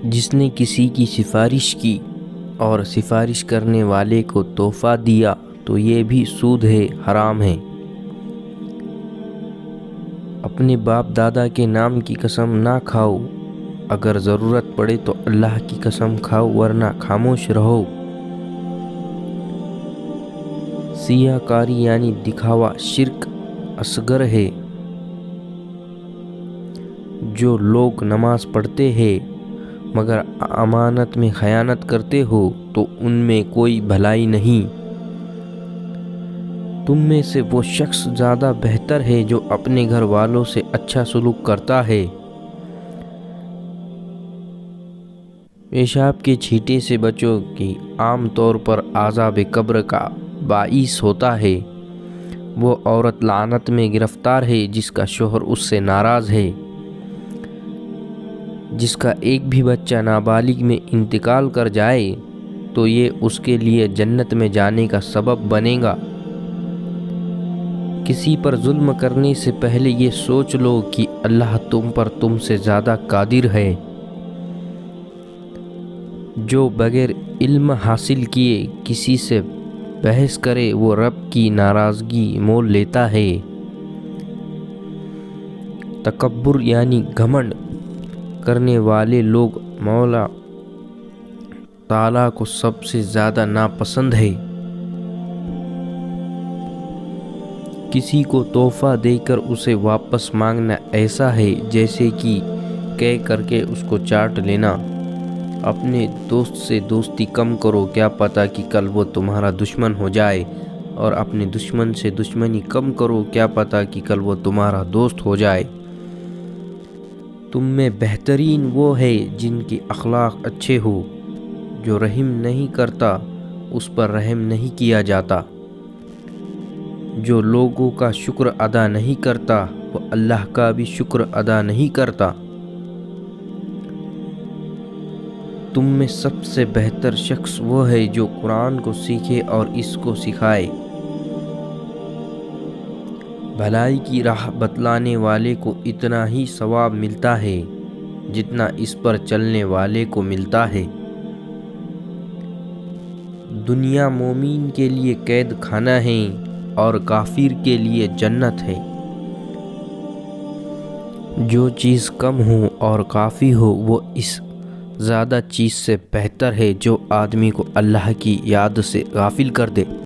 جس نے کسی کی سفارش کی اور سفارش کرنے والے کو تحفہ دیا تو یہ بھی سود ہے، حرام ہے۔ اپنے باپ دادا کے نام کی قسم نہ کھاؤ، اگر ضرورت پڑے تو اللہ کی قسم کھاؤ ورنہ خاموش رہو۔ سیاہ کاری یعنی دکھاوا شرک اصغر ہے۔ جو لوگ نماز پڑھتے ہیں مگر امانت میں خیانت کرتے ہو تو ان میں کوئی بھلائی نہیں۔ تم میں سے وہ شخص زیادہ بہتر ہے جو اپنے گھر والوں سے اچھا سلوک کرتا ہے۔ پیشاب کے چھینٹے سے بچو کہ عام طور پر عذاب قبر کا باعث ہوتا ہے۔ وہ عورت لعنت میں گرفتار ہے جس کا شوہر اس سے ناراض ہے۔ جس کا ایک بھی بچہ نابالغ میں انتقال کر جائے تو یہ اس کے لیے جنت میں جانے کا سبب بنے گا۔ کسی پر ظلم کرنے سے پہلے یہ سوچ لو کہ اللہ تم سے زیادہ قادر ہے۔ جو بغیر علم حاصل کیے کسی سے بحث کرے وہ رب کی ناراضگی مول لیتا ہے۔ تکبر یعنی گھمنڈ کرنے والے لوگ مولا تعالیٰ کو سب سے زیادہ ناپسند ہے۔ کسی کو تحفہ دے کر اسے واپس مانگنا ایسا ہے جیسے کہ کہہ کر کے اس کو چاٹ لینا۔ اپنے دوست سے دوستی کم کرو، کیا پتہ کہ کل وہ تمہارا دشمن ہو جائے، اور اپنے دشمن سے دشمنی کم کرو، کیا پتہ کہ کل وہ تمہارا دوست ہو جائے۔ تم میں بہترین وہ ہے جن کے اخلاق اچھے ہو۔ جو رحم نہیں کرتا اس پر رحم نہیں کیا جاتا۔ جو لوگوں کا شکر ادا نہیں کرتا وہ اللہ کا بھی شکر ادا نہیں کرتا۔ تم میں سب سے بہتر شخص وہ ہے جو قرآن کو سیکھے اور اس کو سکھائے۔ بھلائی کی راہ بتلانے والے کو اتنا ہی ثواب ملتا ہے جتنا اس پر چلنے والے کو ملتا ہے۔ دنیا مومن کے لیے قید خانہ ہے اور کافر کے لیے جنت ہے۔ جو چیز کم ہو اور کافی ہو وہ اس زیادہ چیز سے بہتر ہے جو آدمی کو اللہ کی یاد سے غافل کر دے۔